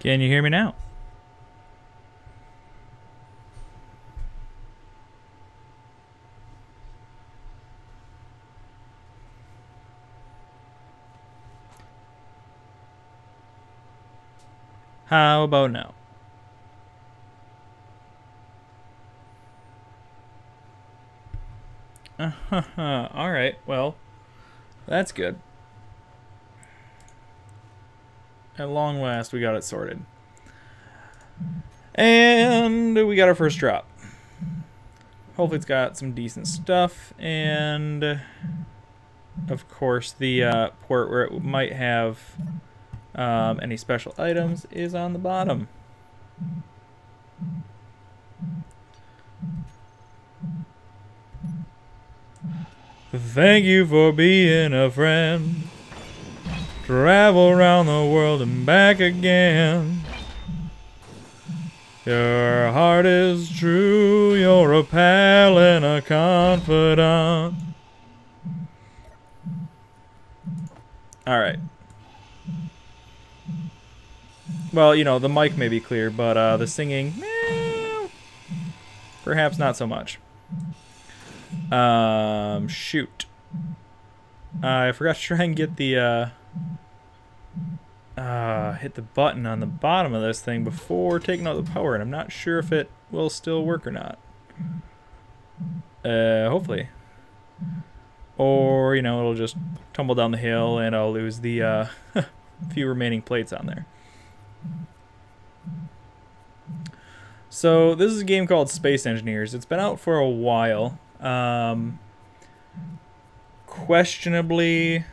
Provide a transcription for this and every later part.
Can you hear me now? How about now? Alright, well, that's good. At long last, we got it sorted. And we got our first drop. Hopefully it's got some decent stuff, and of course the port where it might have any special items is on the bottom. Thank you for being a friend. Travel around the world and back again. Your heart is true, you're a pal and a confidant. Alright. Well, you know, the mic may be clear, but the singing, perhaps not so much. Shoot. I forgot to try and get the, hit the button on the bottom of this thing before taking out the power, and I'm not sure if it will still work or not. Hopefully. Or, you know, it'll just tumble down the hill and I'll lose the, few remaining plates on there. So, this is a game called Space Engineers. It's been out for a while. Questionably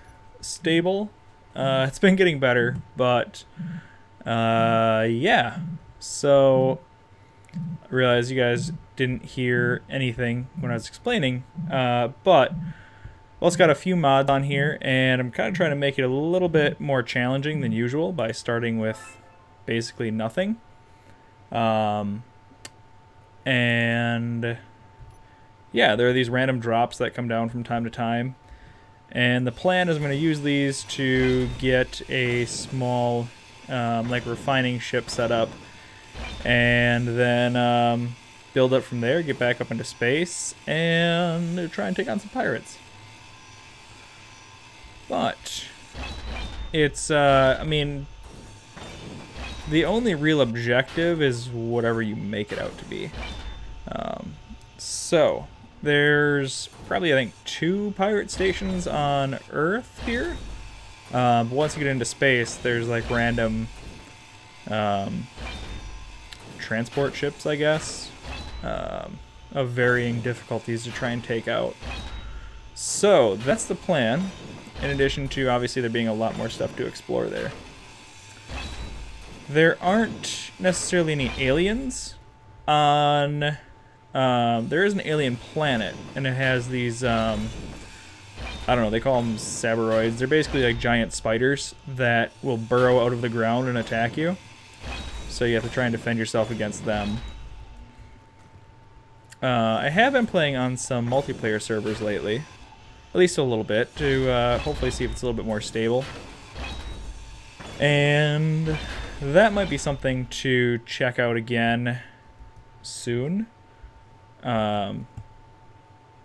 stable. It's been getting better, but yeah. So I realize you guys didn't hear anything when I was explaining, but well, it's got a few mods on here, and I'm kind of trying to make it a little bit more challenging than usual by starting with basically nothing. And yeah, there are these random drops that come down from time to time. And the plan is I'm going to use these to get a small, like, refining ship set up. And then build up from there, get back up into space, and try and take on some pirates. But it's, I mean, the only real objective is whatever you make it out to be. So there's probably, I think, 2 pirate stations on Earth here. But once you get into space, there's like random transport ships, I guess, of varying difficulties to try and take out. So that's the plan, in addition to obviously there being a lot more stuff to explore there. There aren't necessarily any aliens on... there is an alien planet, and it has these, I don't know, they call them Saberoids. They're basically like giant spiders that will burrow out of the ground and attack you. So you have to try and defend yourself against them. I have been playing on some multiplayer servers lately, at least a little bit, to hopefully see if it's a little bit more stable. And that might be something to check out again soon. Because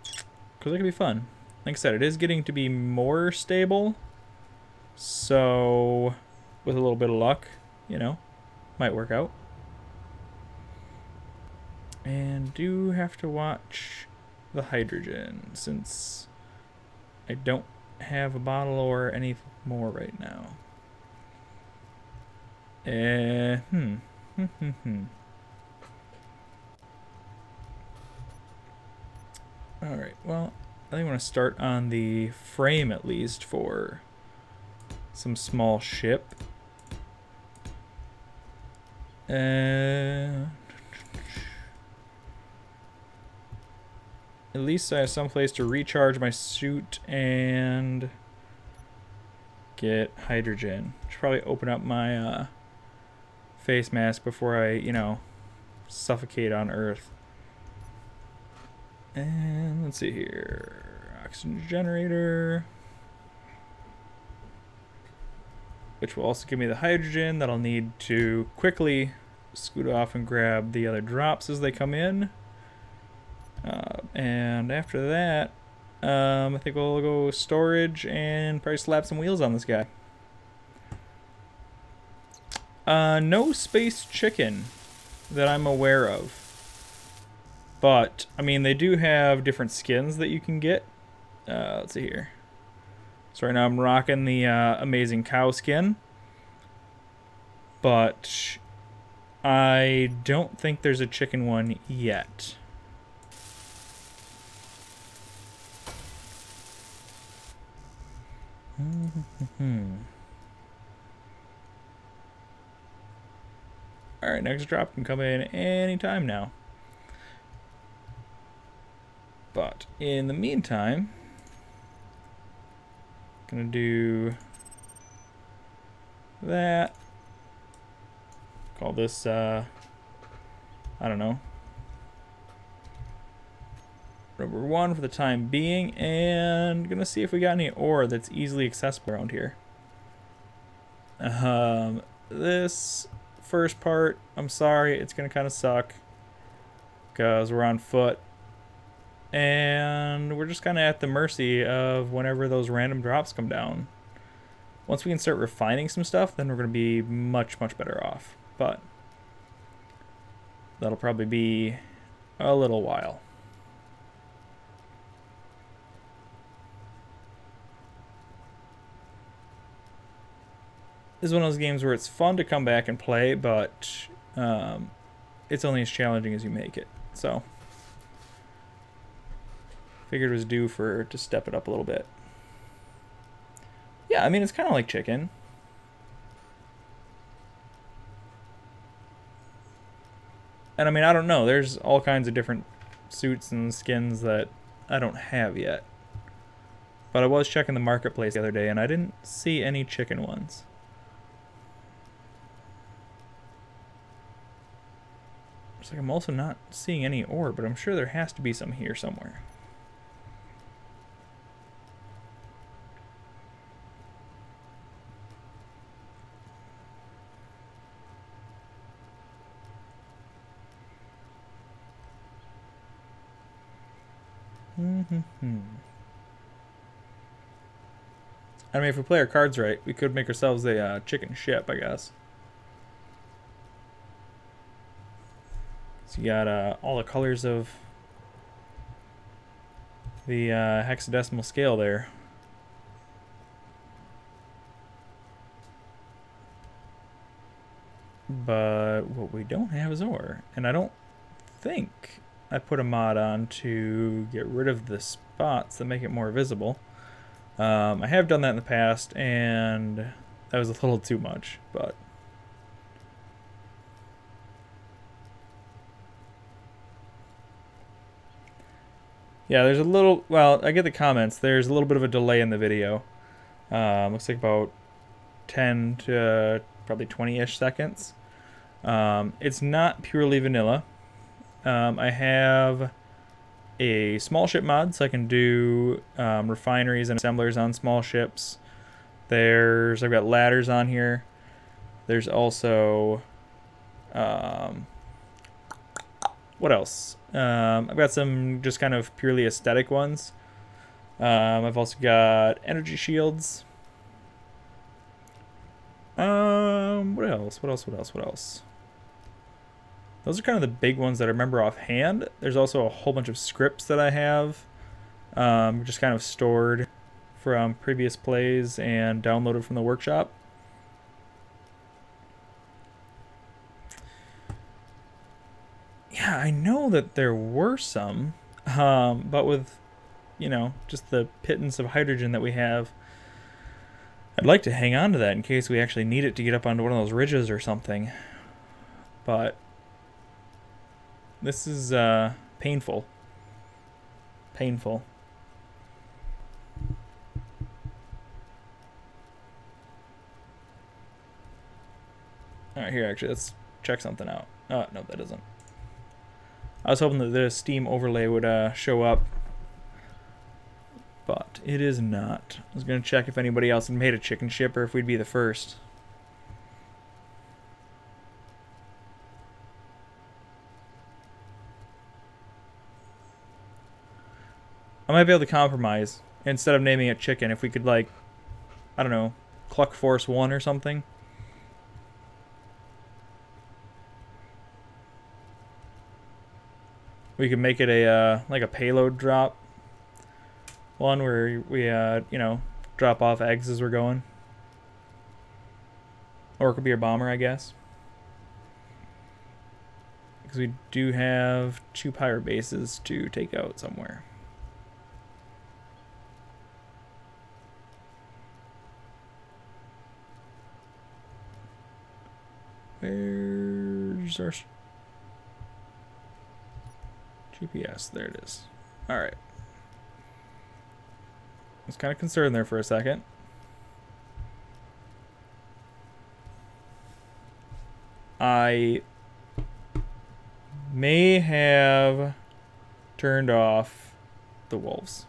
it could be fun. Like I said, it is getting to be more stable. So, with a little bit of luck, you know, might work out. And do have to watch the hydrogen, since I don't have a bottle or any more right now. Alright, well, I think I want to start on the frame at least for some small ship. At least I have some place to recharge my suit and get hydrogen. Should probably open up my face mask before I, you know, suffocate on Earth. And let's see here. Oxygen generator. which will also give me the hydrogen that I'll need to quickly scoot off and grab the other drops as they come in. And after that, I think we'll go storage and probably slap some wheels on this guy. No space chicken that I'm aware of. But, I mean, they do have different skins that you can get. Let's see here. So right now I'm rocking the amazing cow skin. But I don't think there's a chicken one yet. Alright, next drop can come in anytime now. But in the meantime, gonna do that. Call this, I don't know, number 1 for the time being, and gonna see if we got any ore that's easily accessible around here. This first part, I'm sorry, it's gonna kind of suck because we're on foot and we're just kind of at the mercy of whenever those random drops come down. Once we can start refining some stuff, then we're gonna be much better off, but that'll probably be a little while. This is one of those games where it's fun to come back and play, but it's only as challenging as you make it. So, figured it was due to step it up a little bit. Yeah, I mean, it's kind of like chicken. And I mean, I don't know. There's all kinds of different suits and skins that I don't have yet. But I was checking the marketplace the other day, and I didn't see any chicken ones. It's like I'm also not seeing any ore, but I'm sure there has to be some here somewhere. I mean, if we play our cards right, we could make ourselves a chicken ship, I guess. So you got all the colors of the hexadecimal scale there. But what we don't have is ore. And I don't think I put a mod on to get rid of the spots that make it more visible. I have done that in the past, and that was a little too much, but... Yeah, there's a little... Well, I get the comments. There's a little bit of a delay in the video. Looks like about 10 to probably 20-ish seconds. It's not purely vanilla. I have a small ship mod, so I can do refineries and assemblers on small ships. I've got ladders on here. There's also... what else? I've got some just kind of purely aesthetic ones. I've also got energy shields. What else? What else? Those are kind of the big ones that I remember offhand. There's also a whole bunch of scripts that I have, just kind of stored from previous plays and downloaded from the workshop. Yeah, I know that there were some, but with, you know, just the pittance of hydrogen that we have, I'd like to hang on to that in case we actually need it to get up onto one of those ridges or something. But this is painful. Painful. Alright, here actually, let's check something out. Oh, no, that doesn't. I was hoping that the Steam overlay would show up, but it is not. I was going to check if anybody else had made a chicken ship or if we'd be the first. I might be able to compromise. Instead of naming it chicken, if we could, like, I don't know, Cluck Force 1 or something. We could make it a, like a payload drop one where we, you know, drop off eggs as we're going. Or it could be a bomber, I guess. Because we do have 2 pirate bases to take out somewhere. Where's our GPS? There it is. Alright. I was kind of concerned there for a second. I may have turned off the wolves.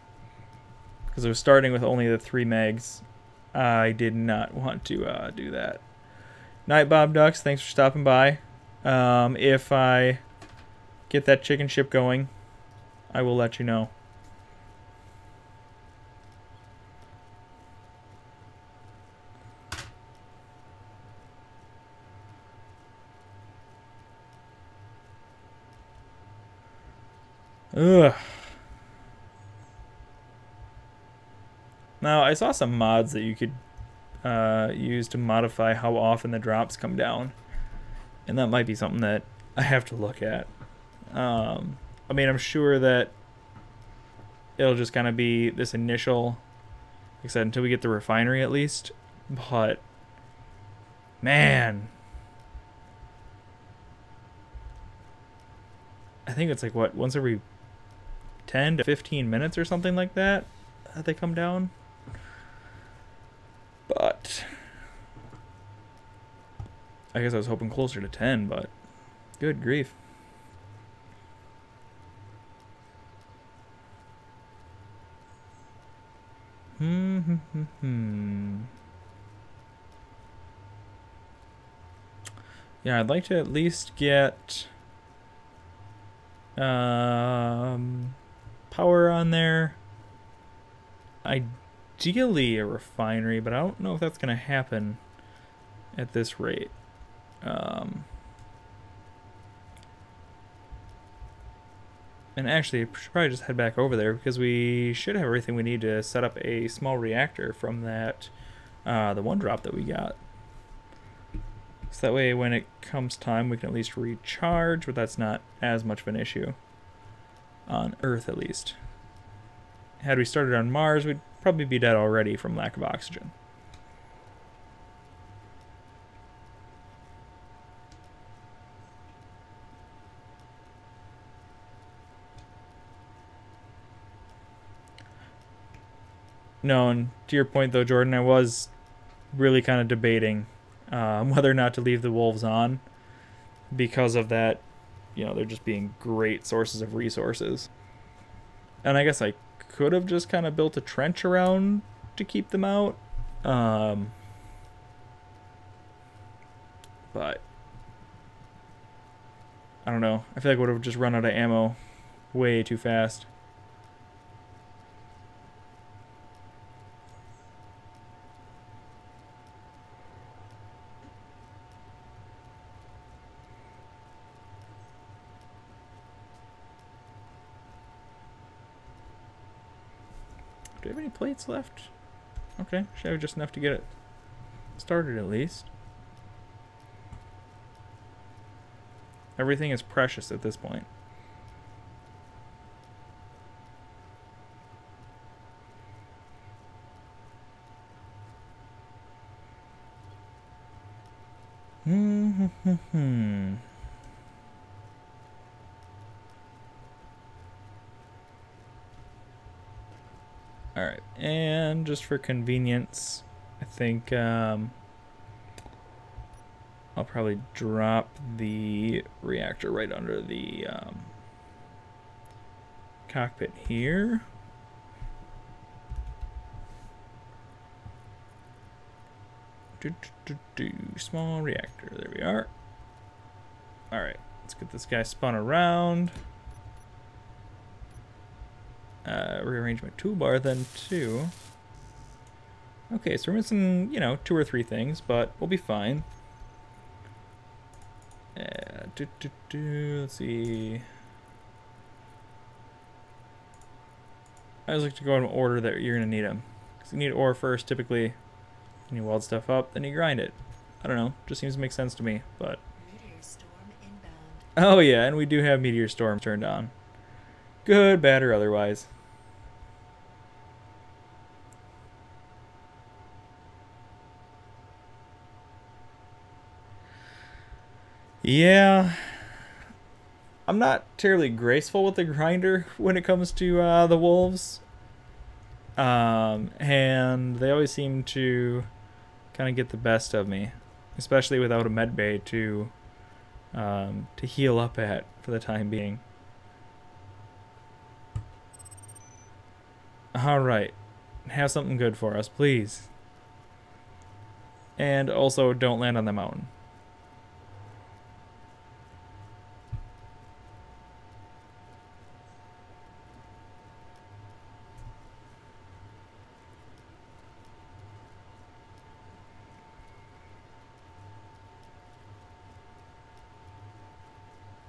Because I was starting with only the 3 megs. I did not want to do that. Night Bob Ducks, thanks for stopping by. If I get that chicken ship going, I will let you know. Ugh. Now, I saw some mods that you could use to modify how often the drops come down. And that might be something that I have to look at. I mean, I'm sure that it'll just kind of be this initial, like I said, until we get the refinery at least. But, man. I think it's like, what, once every 10 to 15 minutes or something like that they come down. But I guess I was hoping closer to 10, but good grief. Yeah, I'd like to at least get power on there. Ideally a refinery, but I don't know if that's going to happen at this rate. And actually, I should probably just head back over there because we should have everything we need to set up a small reactor from that, the 1 drop that we got. So that way when it comes time, we can at least recharge, but that's not as much of an issue. On Earth, at least. Had we started on Mars, we'd probably be dead already from lack of oxygen. No, and to your point though, Jordan, I was really kind of debating whether or not to leave the wolves on because of that, you know, they're just being great sources of resources. And I guess I could have just kind of built a trench around to keep them out. But I don't know. I feel like I would have just run out of ammo way too fast. Do we have any plates left? Okay, should have just enough to get it started at least. Everything is precious at this point. Alright, and just for convenience, I think I'll probably drop the reactor right under the cockpit here. Small reactor, there we are. Alright, let's get this guy spun around. rearrange my toolbar then too. Okay, so we're missing, you know, 2 or 3 things, but we'll be fine. Let's see. I always like to go in order that you're going to need them. Because you need ore first, typically. Then you weld stuff up, then you grind it. I don't know, just seems to make sense to me, but... Meteor storm inbound. Oh yeah, and we do have Meteor Storm turned on. Good, bad, or otherwise. Yeah, I'm not terribly graceful with the grinder when it comes to the wolves. And they always seem to kind of get the best of me, especially without a med bay to heal up at for the time being. All right, have something good for us, please. And also, don't land on the mountain.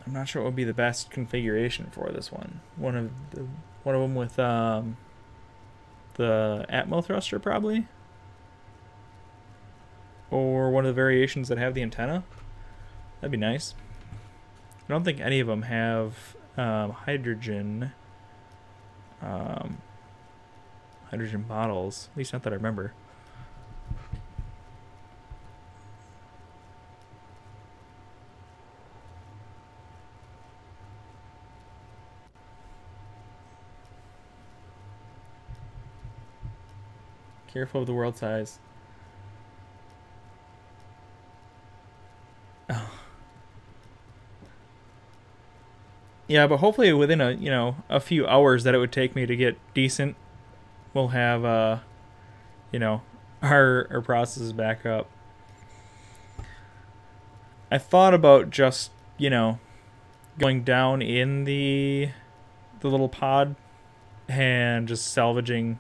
I'm not sure what would be the best configuration for this one. One of them with the Atmo thruster, probably, or one of the variations that have the antenna. That'd be nice. I don't think any of them have hydrogen bottles. At least not that I remember. Careful of the world size. Oh. Yeah, but hopefully within a few hours that it would take me to get decent, we'll have our processes back up. I thought about just, going down in the little pod and just salvaging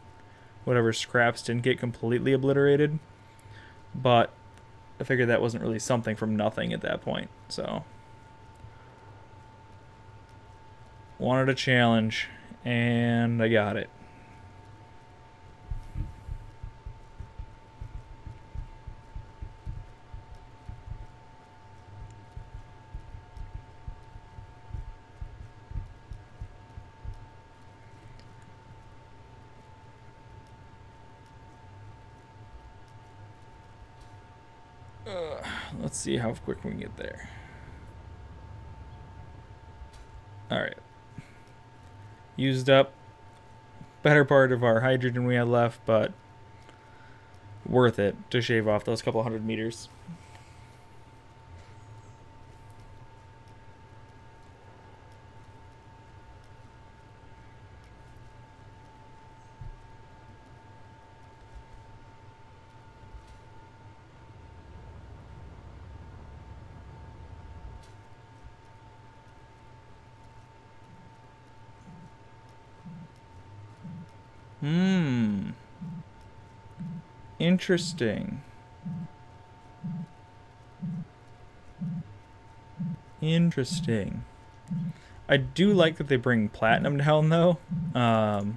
whatever scraps didn't get completely obliterated, but I figured that wasn't really something from nothing at that point, so wanted a challenge, and I got it. Let's see how quick we can get there. Alright. Used up better part of our hydrogen we had left, but worth it to shave off those couple 100 meters. Interesting. Interesting. I do like that they bring platinum down, though. And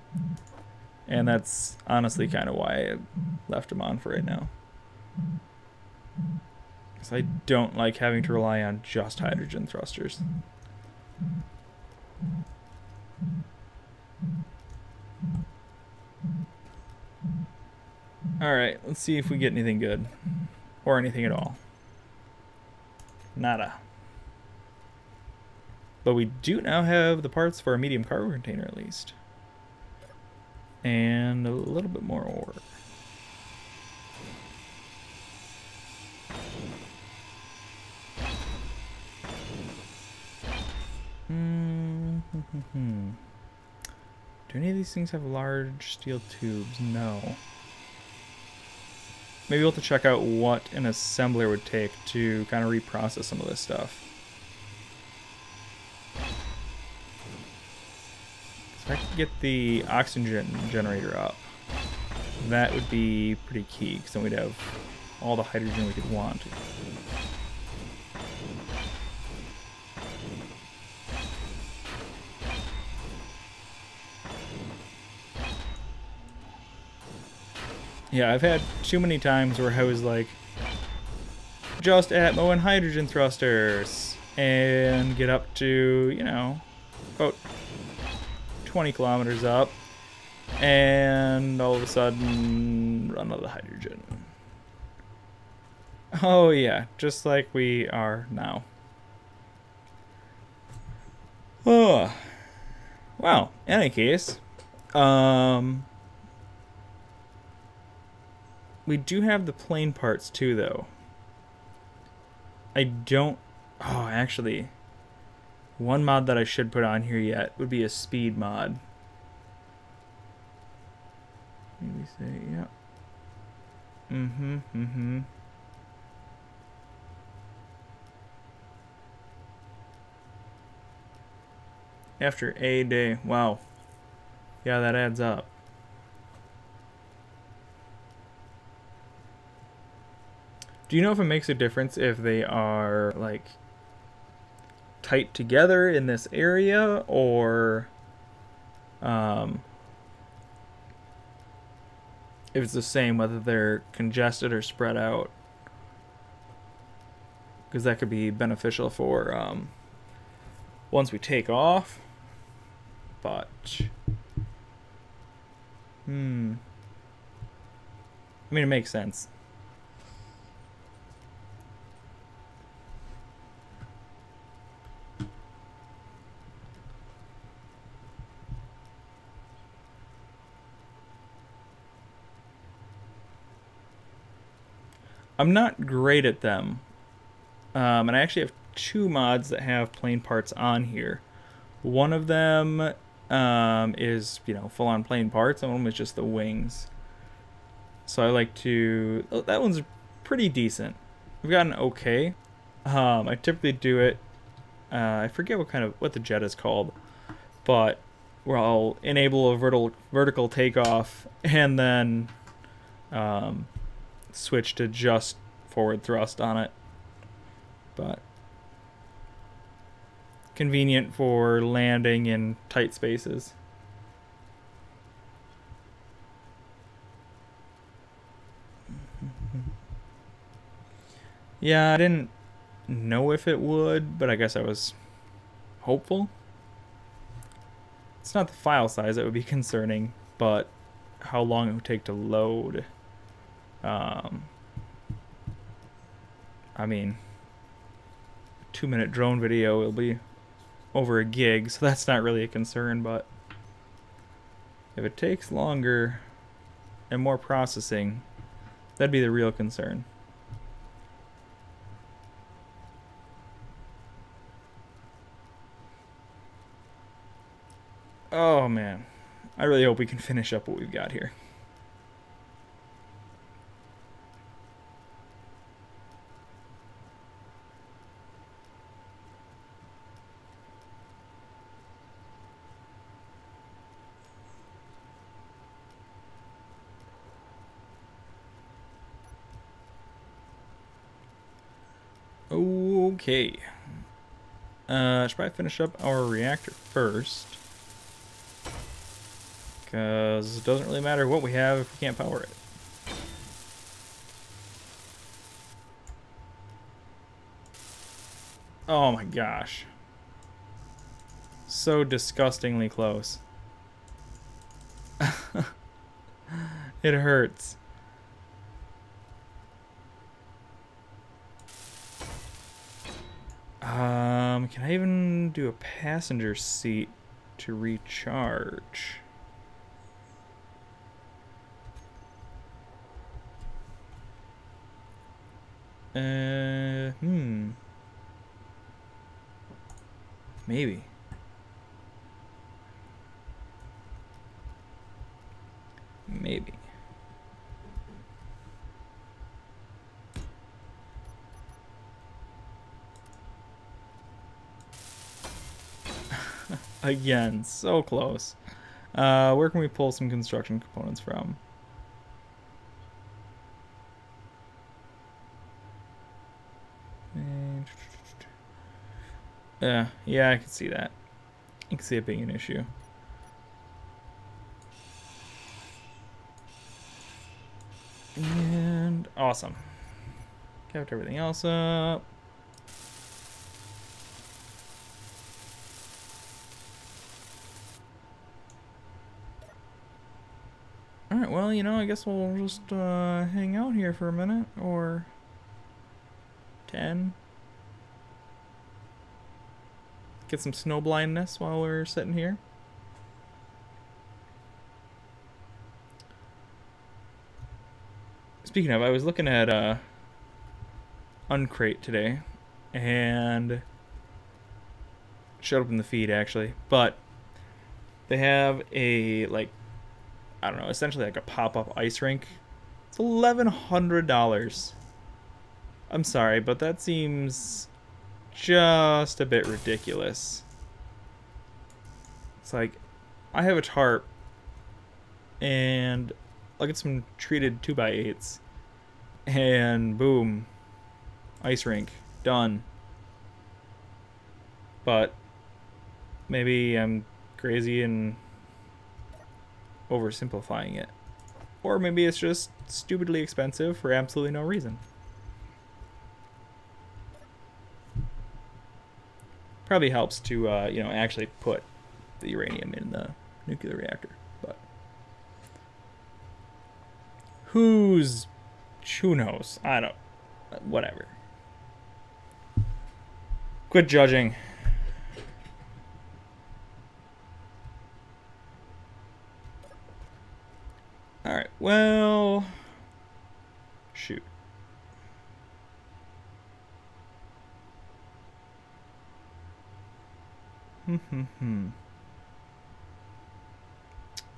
that's honestly kind of why I left them on for right now. Because I don't like having to rely on just hydrogen thrusters. Alright, let's see if we get anything good. Or anything at all. Nada. But we do now have the parts for a medium cargo container, at least. And a little bit more ore. Do any of these things have large steel tubes? No. Maybe we'll have to check out what an assembler would take to kind of reprocess some of this stuff. If I could get the oxygen generator up, that would be pretty key, because then we'd have all the hydrogen we could want. Yeah, I've had too many times where I was like, just Atmo and hydrogen thrusters, and get up to, you know, about 20 kilometers up, and all of a sudden run out of hydrogen. Oh yeah, just like we are now. Oh, well, in any case, we do have the plane parts too, though. I don't... Oh, actually, one mod that I should put on here yet would be a speed mod. Maybe say, yeah. After a day. Wow. Yeah, that adds up. Do you know if it makes a difference if they are, like, tight together in this area, or if it's the same whether they're congested or spread out? Because that could be beneficial for once we take off. But I mean, it makes sense. I'm not great at them. And I actually have two mods that have plane parts on here. One of them is, you know, full-on plane parts, and one of them is just the wings. So I like to... Oh, that one's pretty decent. I've gotten okay. I typically do it... I forget what the jet is called, but where I'll enable a vertical takeoff and then switch to just forward thrust on it. But convenient for landing in tight spaces. Yeah, I didn't know if it would, but I guess I was hopeful. It's not the file size that would be concerning, but how long it would take to load. I mean, 2-minute drone video will be over a gig, so that's not really a concern, but if it takes longer and more processing, that'd be the real concern. Oh man, I really hope we can finish up what we've got here. Okay. Should probably finish up our reactor first, because it doesn't really matter what we have if we can't power it. Oh my gosh. So disgustingly close. It hurts. Can I even do a passenger seat to recharge? Maybe. Maybe. Again, so close. Where can we pull some construction components from? Yeah, I can see that. I can see it being an issue. And awesome. Kept everything else up. Alright, well, you know, I guess we'll just hang out here for a minute, or 10. Get some snow blindness while we're sitting here. Speaking of, I was looking at Uncrate today, and showed up in the feed actually, but they have a, like, I don't know, essentially like a pop-up ice rink. It's $1,100. I'm sorry, but that seems just a bit ridiculous. It's like, I have a tarp, and I'll get some treated 2x8s, and boom, ice rink, done. But maybe I'm crazy and oversimplifying it. Or maybe it's just stupidly expensive for absolutely no reason. Probably helps to, you know, actually put the uranium in the nuclear reactor. But who knows? I don't, whatever. Quit judging. Alright, well, shoot.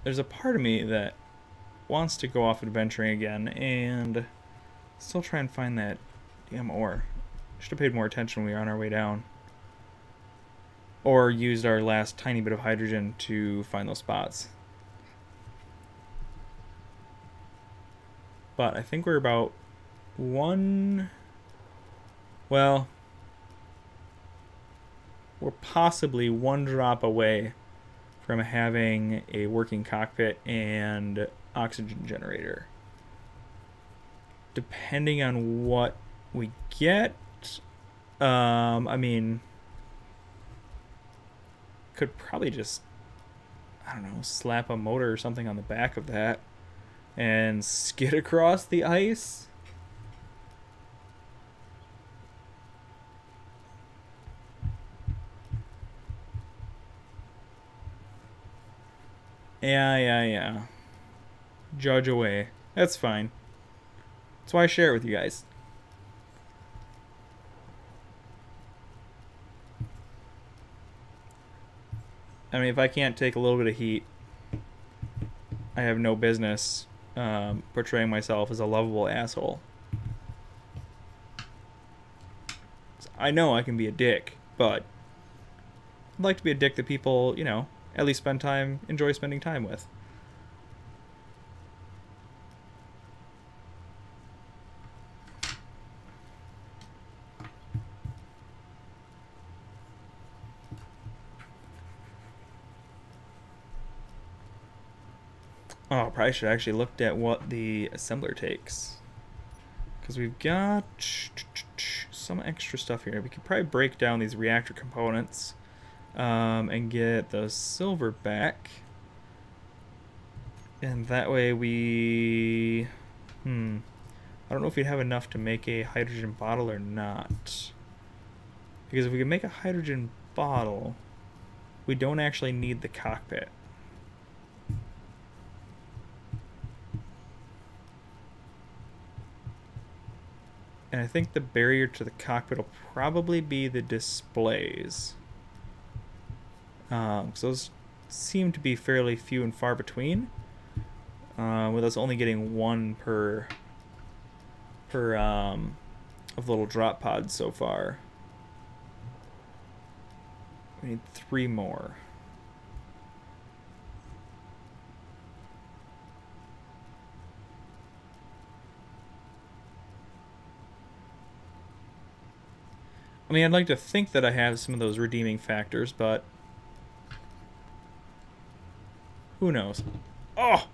There's a part of me that wants to go off adventuring again and still try and find that damn ore. Should have paid more attention when we were on our way down. Or used our last tiny bit of hydrogen to find those spots. But I think we're about one... Well, we're possibly one drop away from having a working cockpit and oxygen generator. Depending on what we get, I mean, could probably just, I don't know, slap a motor or something on the back of that and skid across the ice. Yeah. Judge away. That's fine. That's why I share it with you guys. I mean, if I can't take a little bit of heat, I have no business portraying myself as a lovable asshole. I know I can be a dick, but I'd like to be a dick that people, you know, at least enjoy spending time with. Oh, probably should actually looked at what the assembler takes. Because we've got some extra stuff here. We could probably break down these reactor components and get the silver back. And that way we... I don't know if we'd have enough to make a hydrogen bottle or not. Because if we can make a hydrogen bottle, we don't actually need the cockpit. And I think the barrier to the cockpit will probably be the displays. Because those seem to be fairly few and far between. With us only getting one per of little drop pods so far. We need 3 more. I mean, I'd like to think that I have some of those redeeming factors, but who knows? Oh!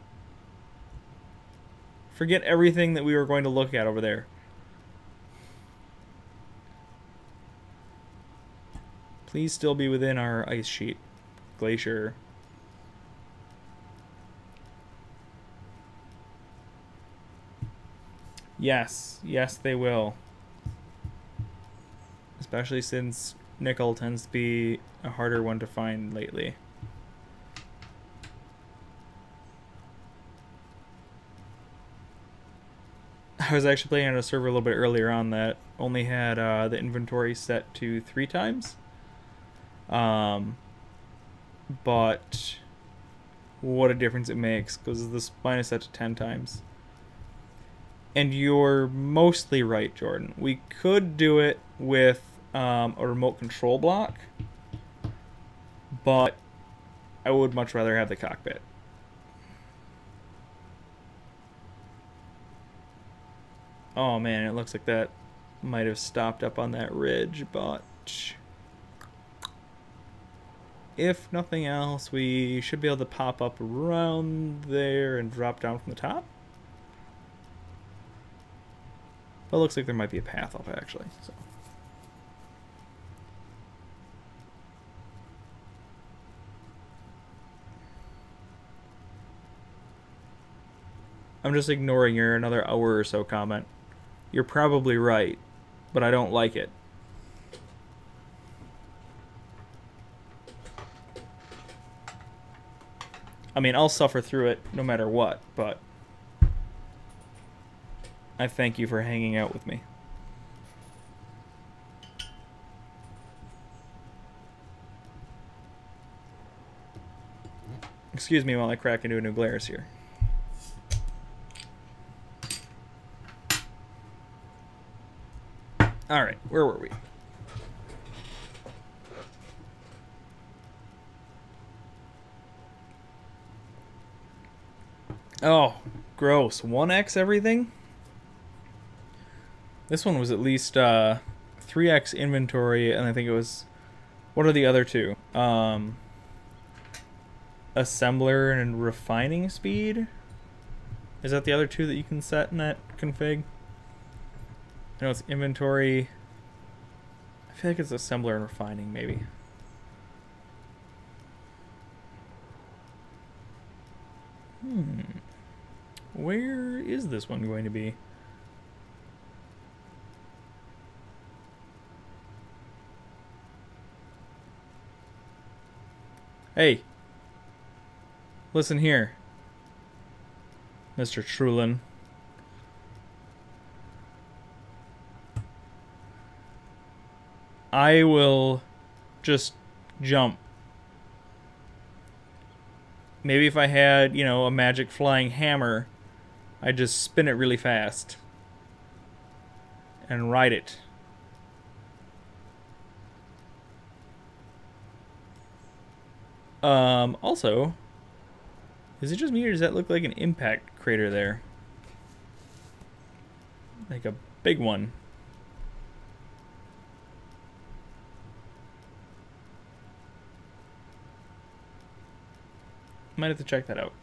Forget everything that we were going to look at over there. Please still be within our ice sheet. Glacier. Yes. Yes, they will. Especially since nickel tends to be a harder one to find lately. I was actually playing on a server a little bit earlier on that only had the inventory set to 3 times. But what a difference it makes, because the spine is set to 10 times. And you're mostly right, Jordan. We could do it with a remote control block, but I would much rather have the cockpit. Oh man, it looks like that might have stopped up on that ridge, but if nothing else, we should be able to pop up around there and drop down from the top. But it looks like there might be a path up, actually. So. I'm just ignoring your another hour or so comment. You're probably right, but I don't like it. I mean, I'll suffer through it no matter what, but I thank you for hanging out with me. Excuse me while I crack into a new Glarus here. Alright, where were we? Oh, gross. 1x everything? This one was at least 3x inventory, and I think it was... What are the other two? Assembler and refining speed? Is that the other two that you can set in that config? I know it's inventory. I feel like it's assembler and refining, maybe. Where is this one going to be? Hey. Listen here, Mr. Trulin. I will just jump. Maybe if I had, you know, a magic flying hammer, I'd just spin it really fast and ride it. Also, is it just me or does that look like an impact crater there? Like a big one. Might have to check that out.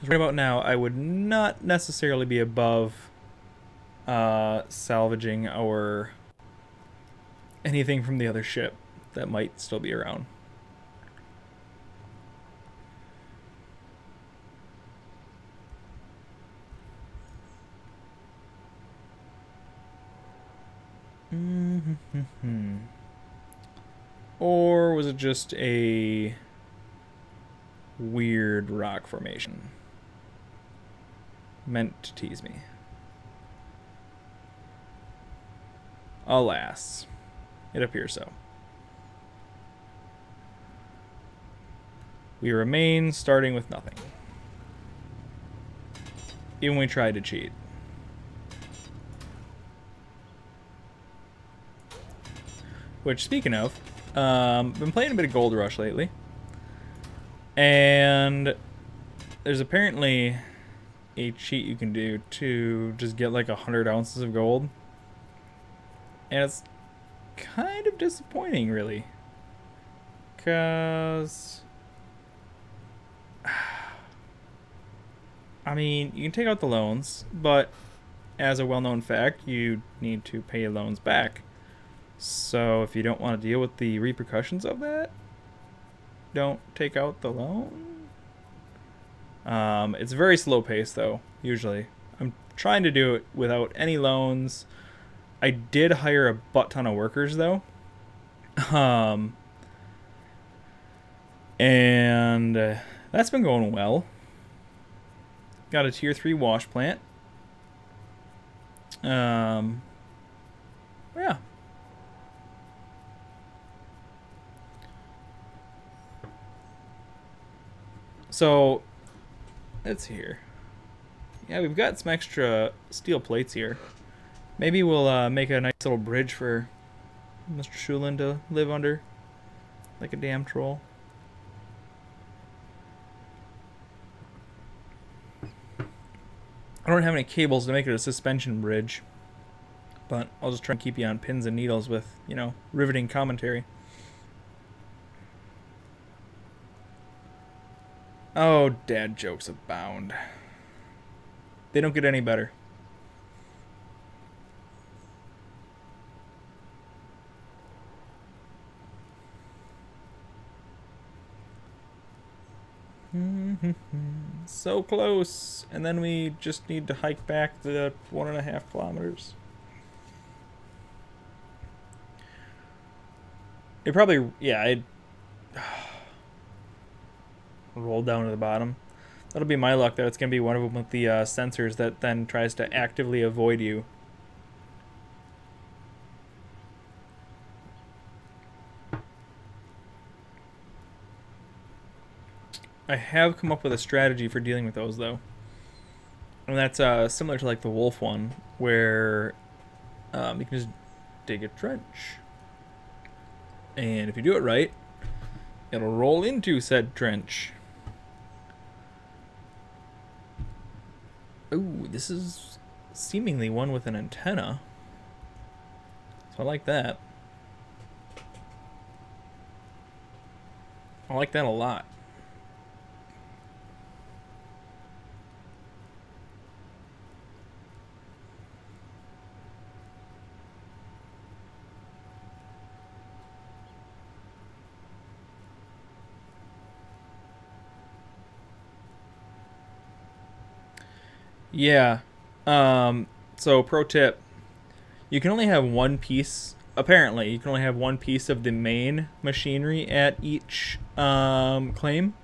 Right about now, I would not necessarily be above salvaging our anything from the other ship that might still be around. Or was it just a weird rock formation meant to tease me? Alas, it appears so. We remain starting with nothing. Even when we tried to cheat. Which, speaking of, been playing a bit of Gold Rush lately. And there's apparently a cheat you can do to just get like 100 ounces of gold. And it's kind of disappointing, really. Because, I mean, you can take out the loans, but as a well-known fact, you need to pay loans back. So if you don't want to deal with the repercussions of that, don't take out the loan. It's very slow paced though, usually. I'm trying to do it without any loans. I did hire a butt ton of workers though. And that's been going well. Got a tier 3 wash plant. Yeah. So, let's see here. Yeah, we've got some extra steel plates here. Maybe we'll make a nice little bridge for Mr. Shulin to live under. Like a damn troll. I don't have any cables to make it a suspension bridge. But I'll just try and keep you on pins and needles with, you know, riveting commentary. Oh, dad jokes abound. They don't get any better. So close. And then we just need to hike back the 1.5 kilometers. It probably, yeah, I'd roll down to the bottom. That'll be my luck that it's going to be one of them with the sensors that then tries to actively avoid you. I have come up with a strategy for dealing with those though. And that's similar to like the wolf one, where you can just dig a trench. And if you do it right, it'll roll into said trench. Ooh, this is seemingly one with an antenna. So I like that. I like that a lot. Yeah. So pro tip, you can only have one piece, apparently, you can only have one piece of the main machinery at each claim.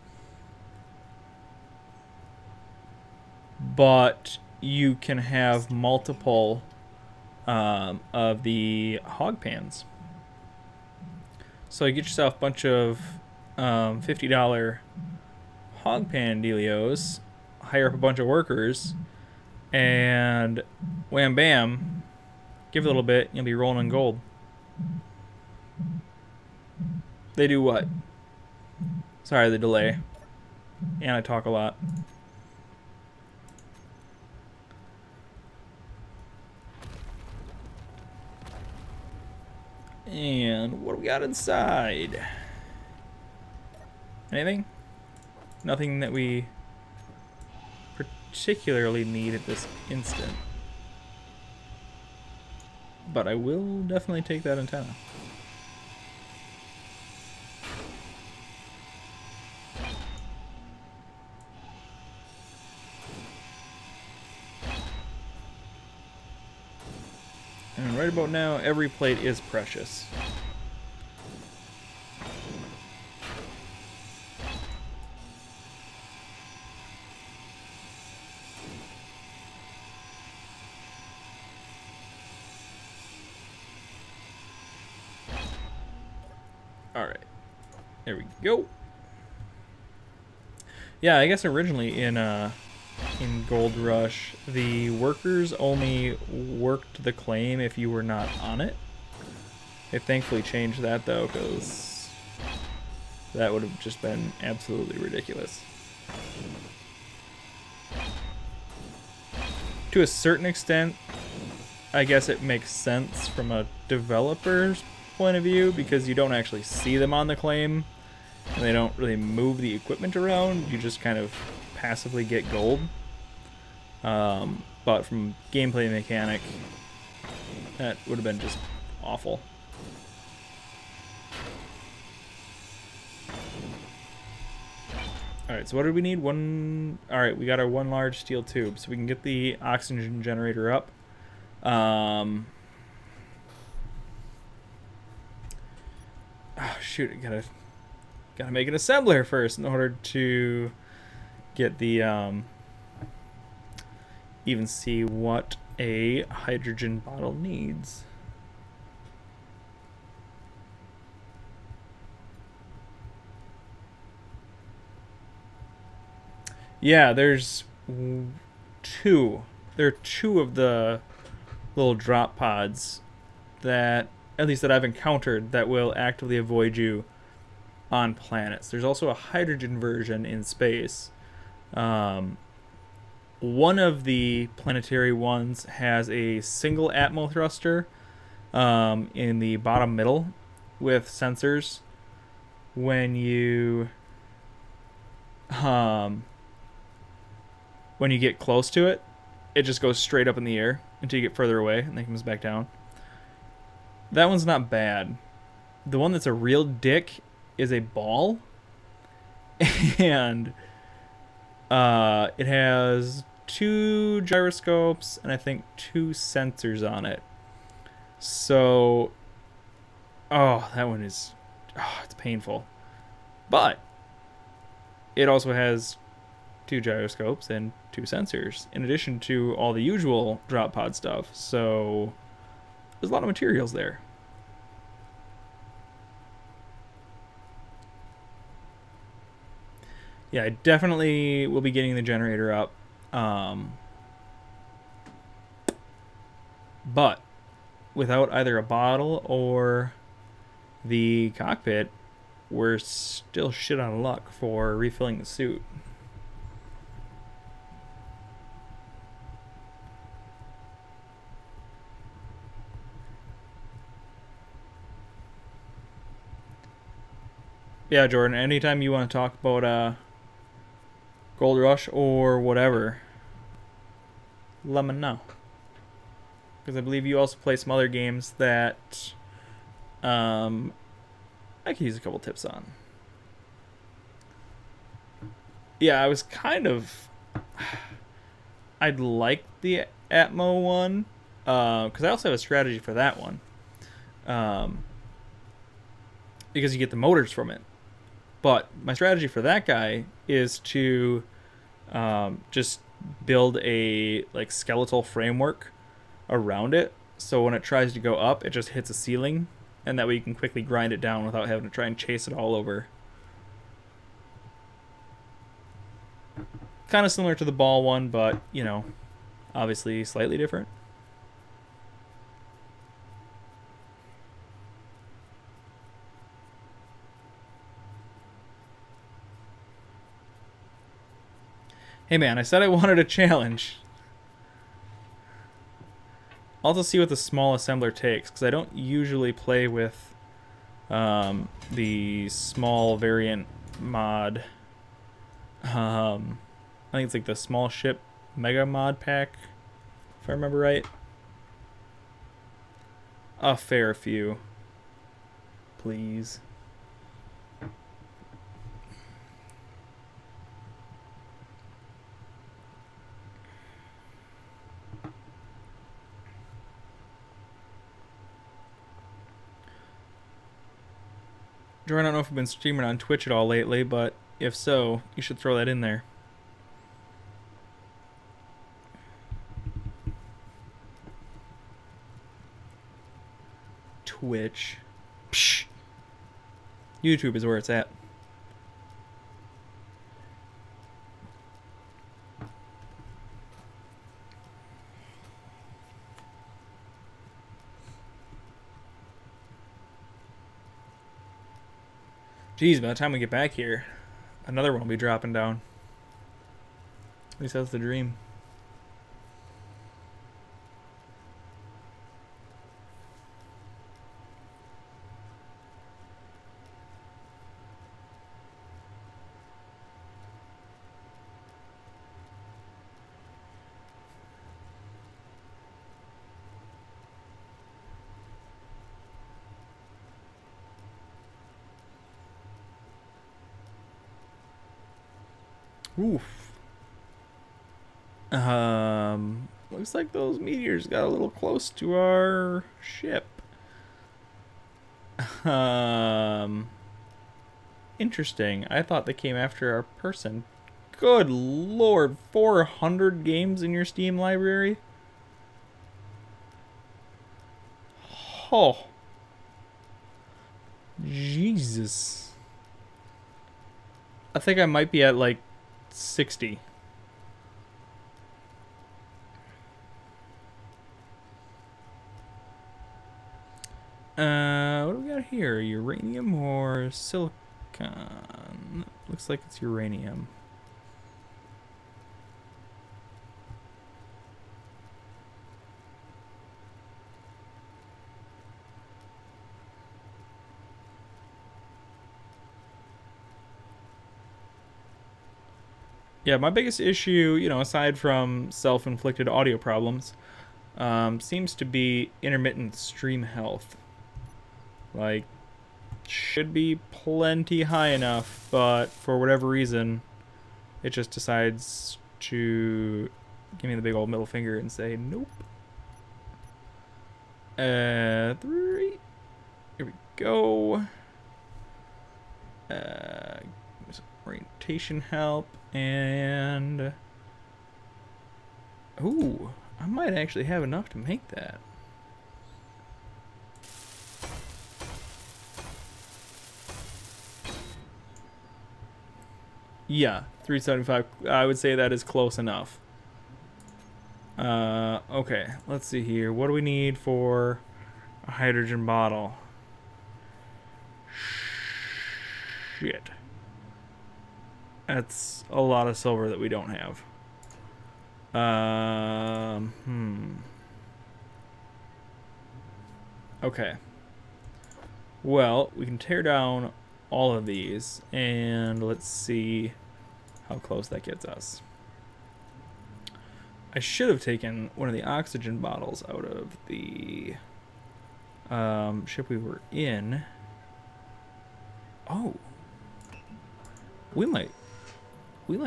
But you can have multiple of the hog pans. So you get yourself a bunch of $50 hog pan dealios, hire up a bunch of workers, and wham bam, give it a little bit, you'll be rolling in gold. They do what? Sorry, the delay. And I talk a lot. And what do we got inside? Anything? Nothing that we particularly need at this instant. But I will definitely take that antenna. And right about now, every plate is precious. Alright. There we go. Yeah, I guess originally in Gold Rush, the workers only worked the claim if you were not on it. They thankfully changed that though, because That would have just been absolutely ridiculous. To a certain extent, I guess it makes sense from a developer's point of view because you don't actually see them on the claim and they don't really move the equipment around. You just kind of passively get gold. But from gameplay mechanic, that would have been just awful. Alright, so what did we need? One... Alright, we got our one large steel tube, so we can get the oxygen generator up. Oh, shoot, I gotta make an assembler first in order to get the, even see what a hydrogen bottle needs. Yeah, there's two. There are two of the little drop pods that, at least that I've encountered, that will actively avoid you on planets. There's also a hydrogen version in space. One of the planetary ones has a single Atmo thruster in the bottom middle with sensors. When you get close to it, it just goes straight up in the air until you get further away and then comes back down. That one's not bad. The one that's a real dick is a ball. And it has 2 gyroscopes and I think 2 sensors on it. So, oh, that one is, oh, it's painful. But it also has 2 gyroscopes and 2 sensors, in addition to all the usual drop pod stuff. So there's a lot of materials there. Yeah, I definitely will be getting the generator up. But without either a bottle or the cockpit, we're still shit out of luck for refilling the suit. Yeah, Jordan, anytime you want to talk about Gold Rush or whatever, let me know. Because I believe you also play some other games that I could use a couple tips on. Yeah, I was kind of... I'd like the Atmo one, because I also have a strategy for that one. Because you get the motors from it. But my strategy for that guy is to just build a like skeletal framework around it, so when it tries to go up, it just hits a ceiling, and that way you can quickly grind it down without having to try and chase it all over. Kind of similar to the ball one, but, you know, obviously slightly different. Hey man, I said I wanted a challenge. I'll just see what the small assembler takes, because I don't usually play with the small variant mod. I think it's like the small ship mega mod pack, if I remember right. A fair few, please. Jordan, I don't know if you've been streaming on Twitch at all lately, but if so, you should throw that in there. Twitch. Psh. YouTube is where it's at. Geez, by the time we get back here, another one will be dropping down. At least that's the dream. Oof. Looks like those meteors got a little close to our ship. Interesting. I thought they came after our person. Good lord, 400 games in your Steam library? Oh. Jesus. I think I might be at like 60. What do we got here? Uranium or silicon? Looks like it's uranium. Yeah, my biggest issue, you know, aside from self-inflicted audio problems, seems to be intermittent stream health. Like, should be plenty high enough, but for whatever reason, it just decides to give me the big old middle finger and say, nope. 3. Here we go. Some orientation help. And ooh, I might actually have enough to make that. Yeah, 375. I would say that is close enough. Okay, let's see here. What do we need for a hydrogen bottle? Shit. That's a lot of silver that we don't have. Okay. Well, we can tear down all of these, and let's see how close that gets us. I should have taken one of the oxygen bottles out of the ship we were in. Oh. We might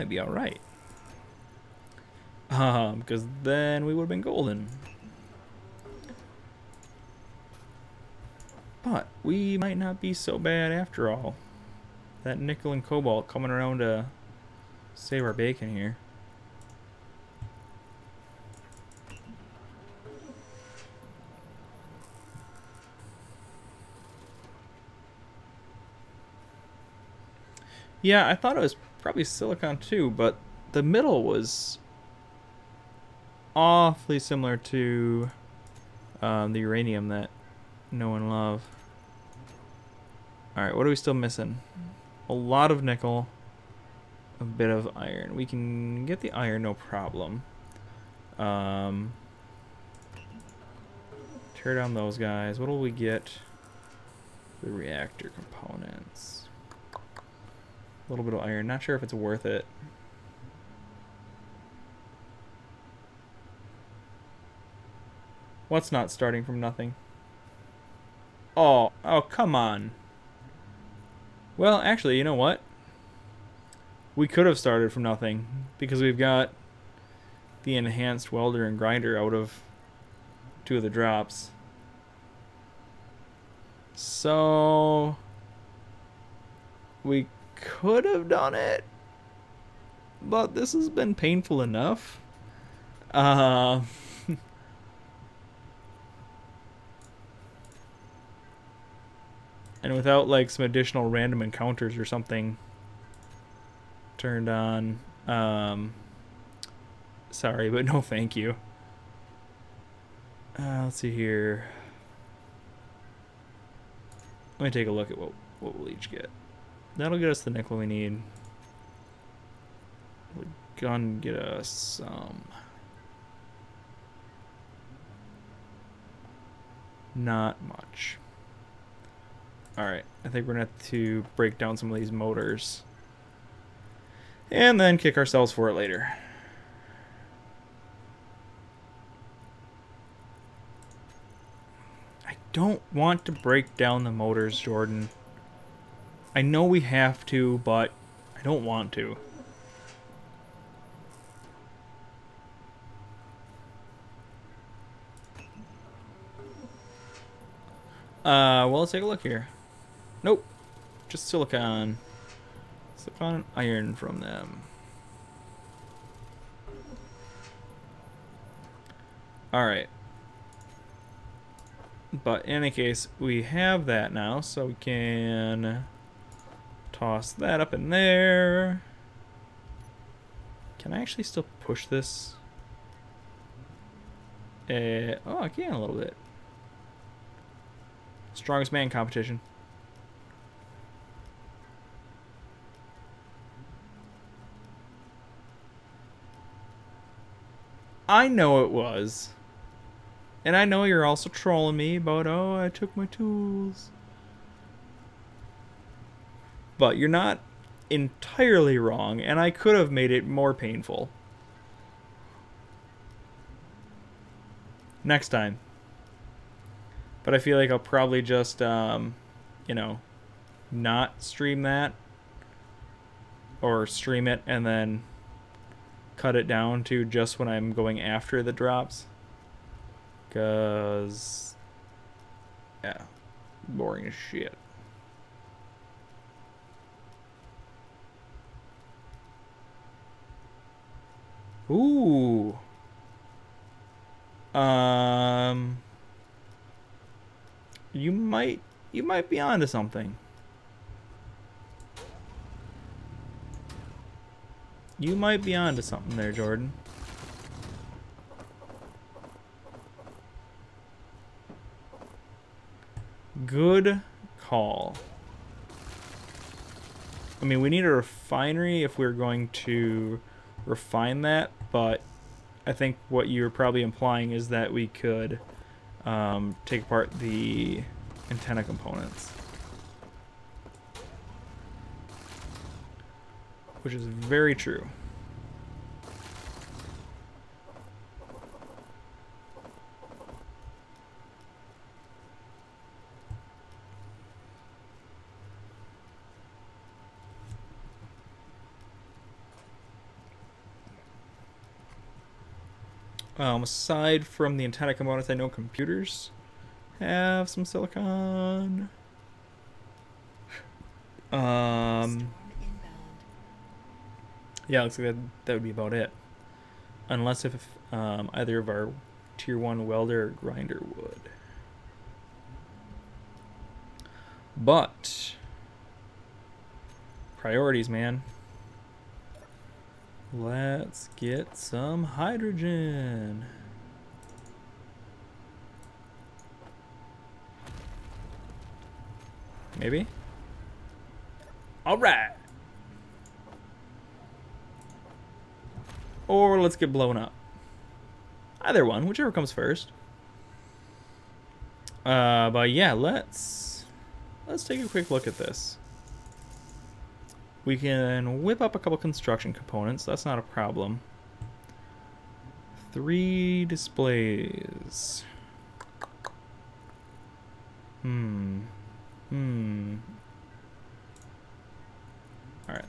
be all right. Because then we would have been golden. But we might not be so bad after all. That nickel and cobalt coming around to save our bacon here. Yeah, I thought it was probably silicon too, but the middle was awfully similar to the uranium that know and love. Alright, what are we still missing? A lot of nickel, a bit of iron. We can get the iron, no problem. Tear down those guys. What will we get? The reactor components. A little bit of iron. Not sure if it's worth it. What's not starting from nothing? Oh, come on. Well, actually, you know what? We could have started from nothing because we've got the enhanced welder and grinder out of 2 of the drops. So we could have done it, but this has been painful enough. And without like some additional random encounters or something turned on, sorry, but no thank you. Let's see here. Let me take a look at what we'll each get. That'll get us the nickel we need. The gun get us some. Not much. Alright, I think we're going to have to break down some of these motors. And then kick ourselves for it later. I don't want to break down the motors, Jordan. I know we have to, but I don't want to. Well, let's take a look here. Nope. Just silicon. Silicon and iron from them. Alright. But in any case, we have that now, so we can toss that up in there. Can I actually still push this? Oh, I can a little bit. Strongest man competition. I know it was. And I know you're also trolling me about, oh, I took my tools. But you're not entirely wrong, and I could have made it more painful. Next time. But I feel like I'll probably just, you know, not stream that. Or stream it and then cut it down to just when I'm going after the drops. Because, yeah, boring as shit. Ooh. You might be onto something. You might be onto something there, Jordan. Good call. I mean, we need a refinery if we're going to refine that, but I think what you're probably implying is that we could take apart the antenna components. Which is very true. Aside from the antenna components, I know computers have some silicon. Yeah, looks like that would be about it. Unless if either of our tier 1 welder or grinder would. But priorities, man. Let's get some hydrogen. Maybe? All right. Or let's get blown up. Either one, whichever comes first. But yeah, let's take a quick look at this. We can whip up a couple construction components. That's not a problem. 3 displays. Alright,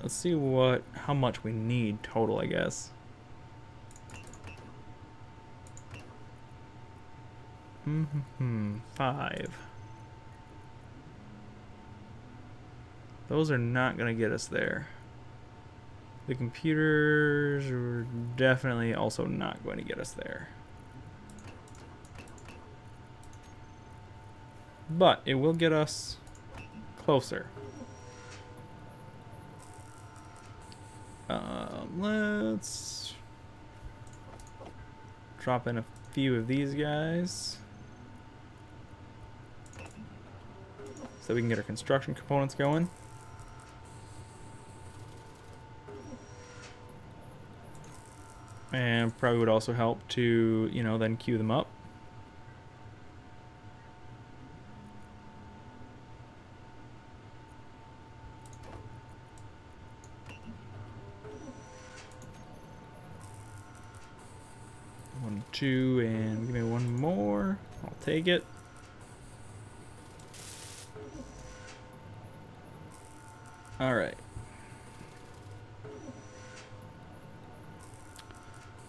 let's see how much we need total, I guess. Five. Those are not going to get us there. The computers are definitely also not going to get us there. But it will get us closer. Let's drop in a few of these guys so we can get our construction components going. And probably would also help to, you know, then queue them up. One, two, and give me one more. I'll take it. All right.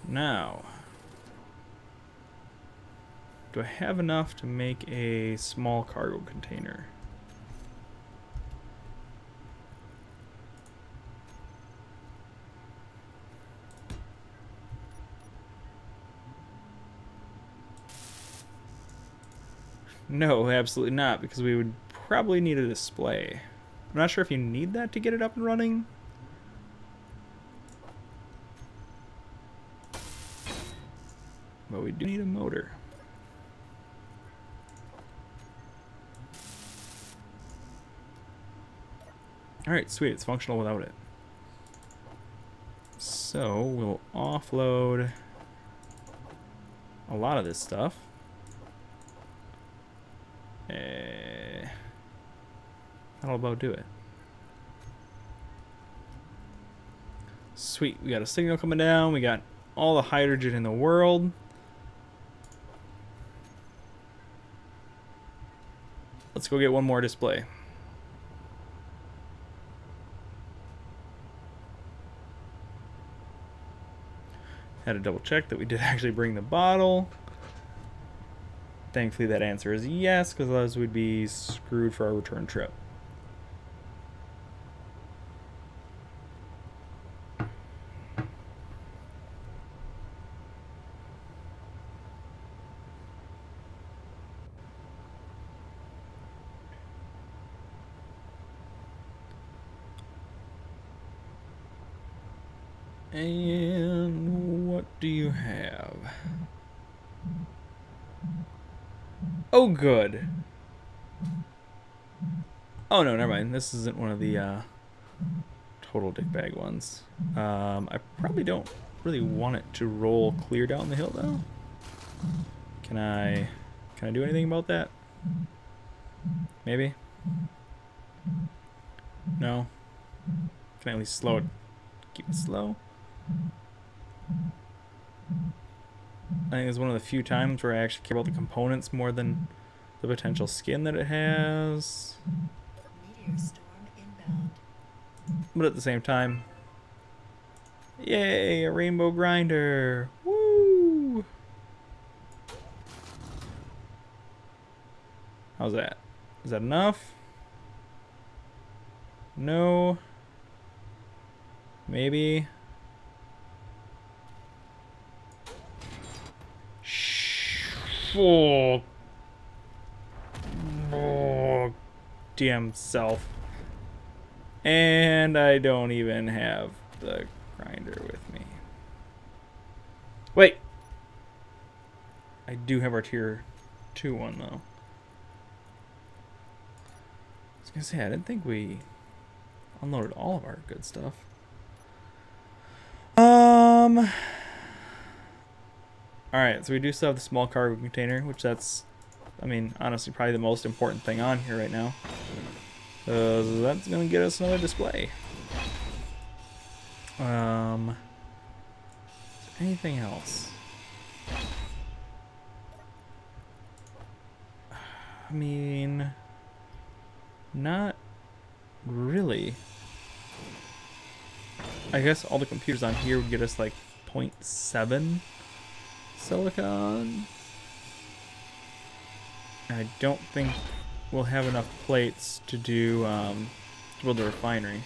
Now, do I have enough to make a small cargo container? No, absolutely not, because we would probably need a display. I'm not sure if you need that to get it up and running. But we do need a motor. Alright, sweet, it's functional without it. So we'll offload a lot of this stuff. That'll about do it. Sweet, we got a signal coming down, we got all the hydrogen in the world. Let's go get one more display. Had to double check that we did actually bring the bottle. Thankfully that answer is yes, because otherwise we'd be screwed for our return trip. And what do you have? Oh, good. Oh, no, never mind. This isn't one of the total dickbag ones. I probably don't really want it to roll clear down the hill, though. Can I do anything about that? Maybe? No? Can I at least slow it? Keep it slow? I think it's one of the few times where I actually care about the components more than the potential skin that it has. Meteor storm inbound. But at the same time, yay, a rainbow grinder! Woo! How's that? Is that enough? No. Maybe. Oh, damn self. And I don't even have the grinder with me. Wait. I do have our tier 2 one though. I was gonna say, I didn't think we unloaded all of our good stuff. Alright, so we do still have the small cargo container, which that's, I mean, honestly, probably the most important thing on here right now. So that's going to get us another display. Anything else? I mean, not really. I guess all the computers on here would get us like 0.7 silicon. I don't think we'll have enough plates to do to build the refinery.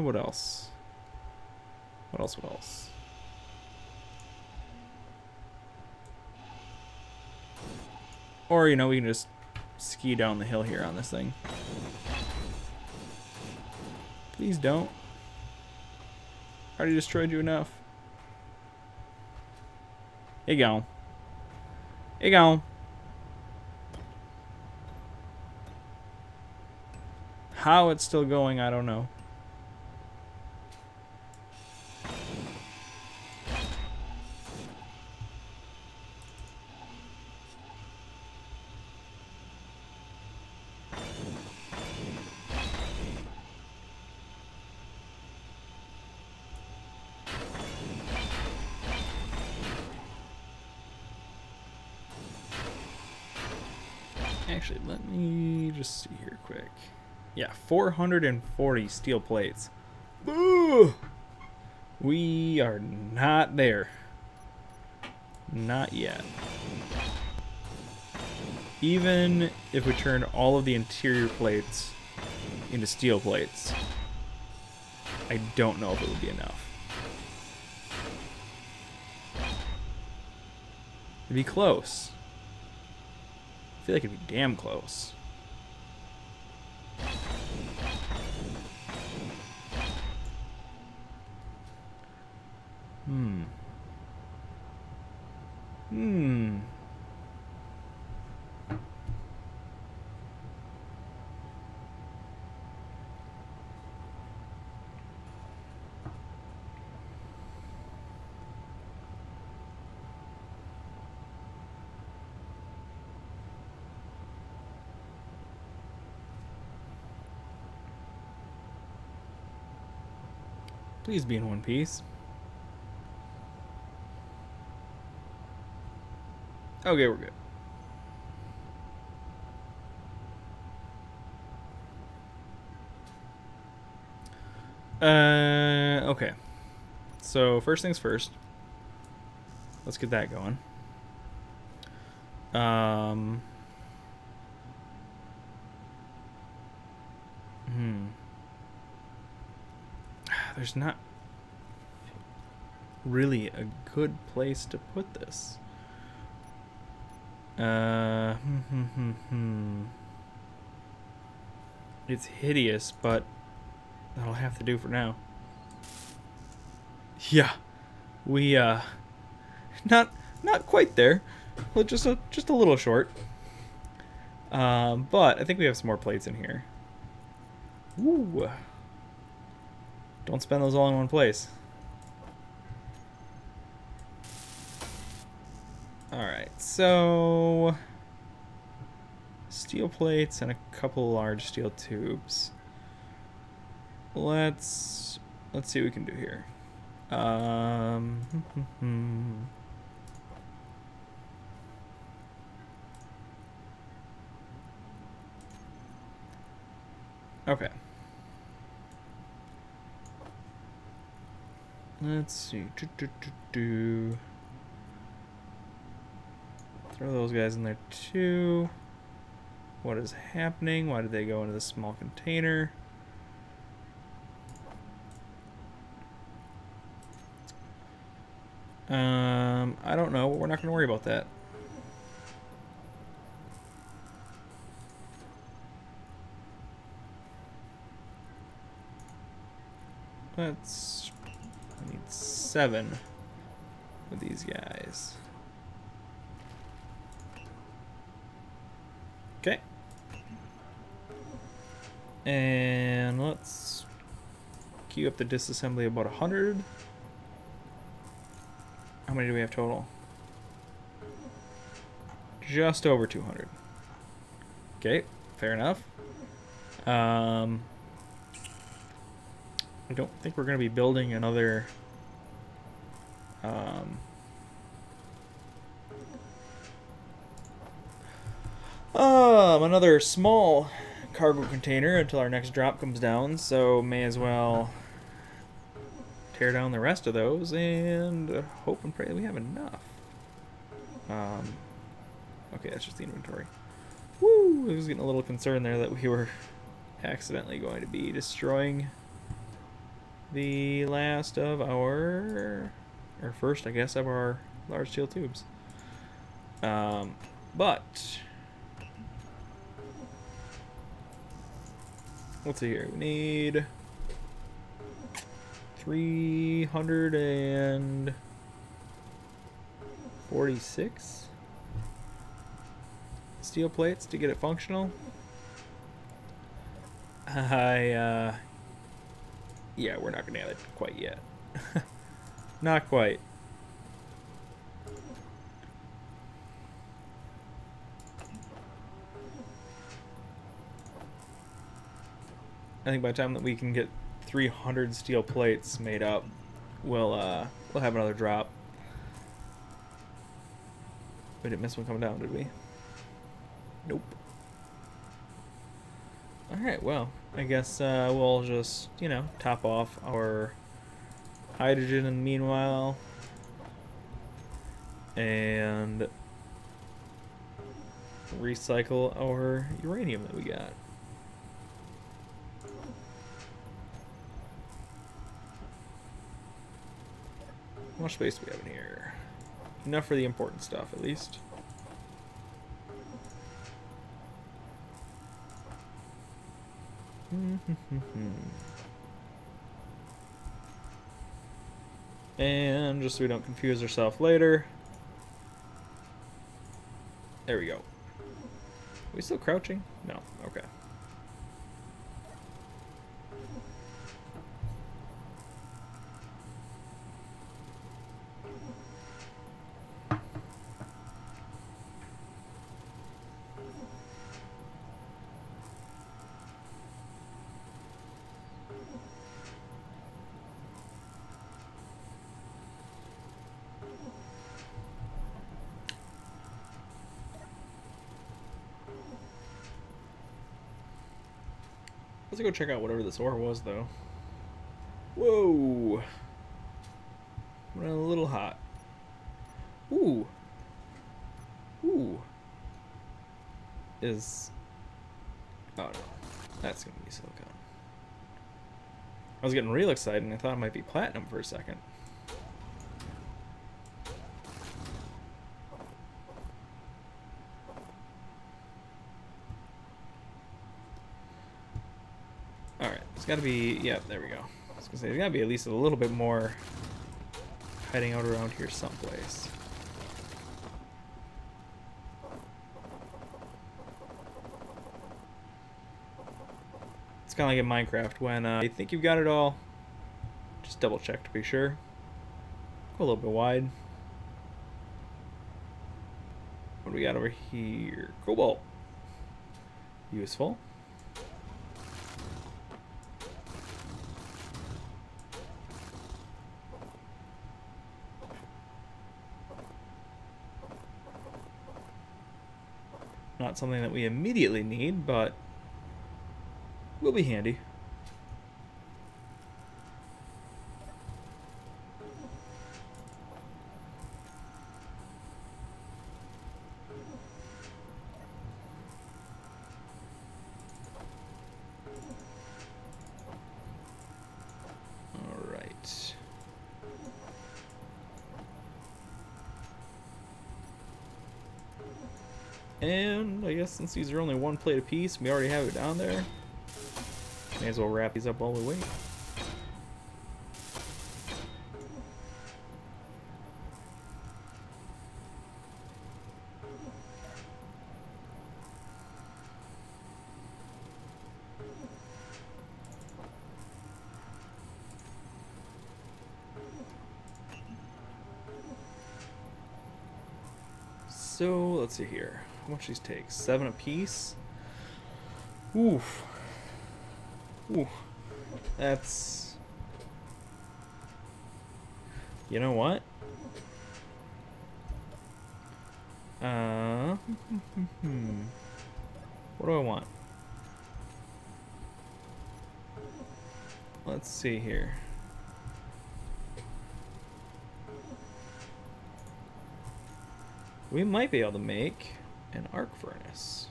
What else? What else? Or, you know, we can just ski down the hill here on this thing. Please don't. Already destroyed you enough. Here you go. Here you go. How it's still going, I don't know. Actually, let me just see here quick. Yeah, 440 steel plates. Boo! We are not there. Not yet. Even if we turn all of the interior plates into steel plates, I don't know if it would be enough. It'd be close. I feel like it'd be damn close. Please be in one piece. Okay, we're good. Okay. So first things first. Let's get that going. There's not really a good place to put this. It's hideous, but that'll have to do for now. Yeah, we not quite there. Well, just a little short. But I think we have some more plates in here. Woo! Don't spend those all in one place. Alright, so steel plates and a couple large steel tubes. Let's see what we can do here. Okay. Let's see. Throw those guys in there too. What is happening? Why did they go into the small container? I don't know, but we're not going to worry about that. I need 7 of these guys. Okay. And let's queue up the disassembly about 100. How many do we have total? Just over 200. Okay, fair enough. I don't think we're going to be building another another small cargo container until our next drop comes down, so may as well tear down the rest of those and hope and pray that we have enough. Okay, that's just the inventory. Woo! I was getting a little concerned there that we were accidentally going to be destroying the last of our, or first, I guess, of our large steel tubes. But let's see here. We need 346. steel plates to get it functional. Yeah, we're not gonna have it quite yet. Not quite. I think by the time that we can get 300 steel plates made up, we'll have another drop. We didn't miss one coming down, did we? Nope. Alright, well, I guess we'll just, you know, top off our hydrogen in the meanwhile. And recycle our uranium that we got. How much space do we have in here? Enough for the important stuff, at least. And just so we don't confuse ourselves later. There we go. Are we still crouching? No. Okay. Let's go check out whatever this ore was, though. Whoa! Running a little hot. Ooh. Ooh. Is... oh no. That's gonna be silicon. I was getting real excited and I thought it might be platinum for a second. It's gotta be, yeah, there we go. I was gonna say, there's gotta be at least a little bit more heading out around here someplace. It's kind of like in Minecraft when you think you've got it all, just double check to be sure. Go a little bit wide. What do we got over here? Cobalt. Useful. Not something that we immediately need, but will be handy. All right. And I guess since these are only one plate apiece, we already have it down there. May as well wrap these up while we wait. So let's see here. How much these take? 7 apiece. Oof. Ooh. That's... you know what? What do I want? Let's see here. We might be able to make an arc furnace.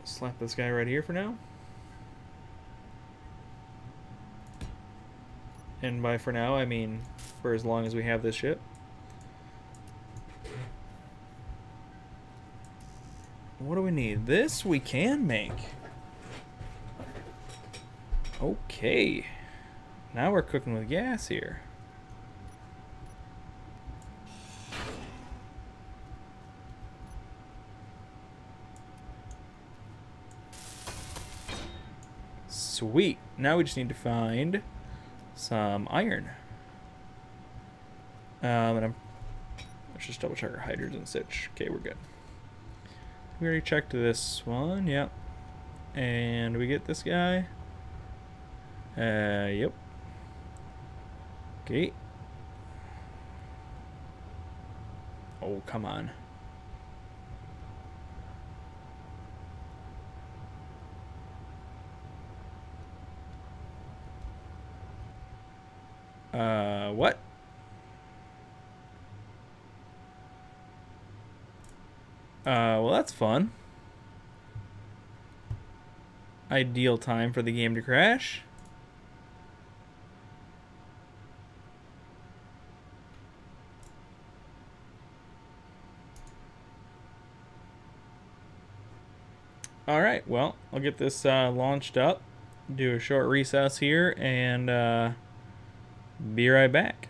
Slap this guy right here for now. And by for now, I mean for as long as we have this ship. What do we need? This we can make. Okay. Now we're cooking with gas here. Sweet. Now we just need to find some iron. Let's just double check our hydrogen stitch. Okay, we're good. We already checked this one. Yep. And we get this guy. Yep. Okay. Oh, come on. What? Well, that's fun. Ideal time for the game to crash. Alright, well, I'll get this launched up, do a short recess here, and be right back.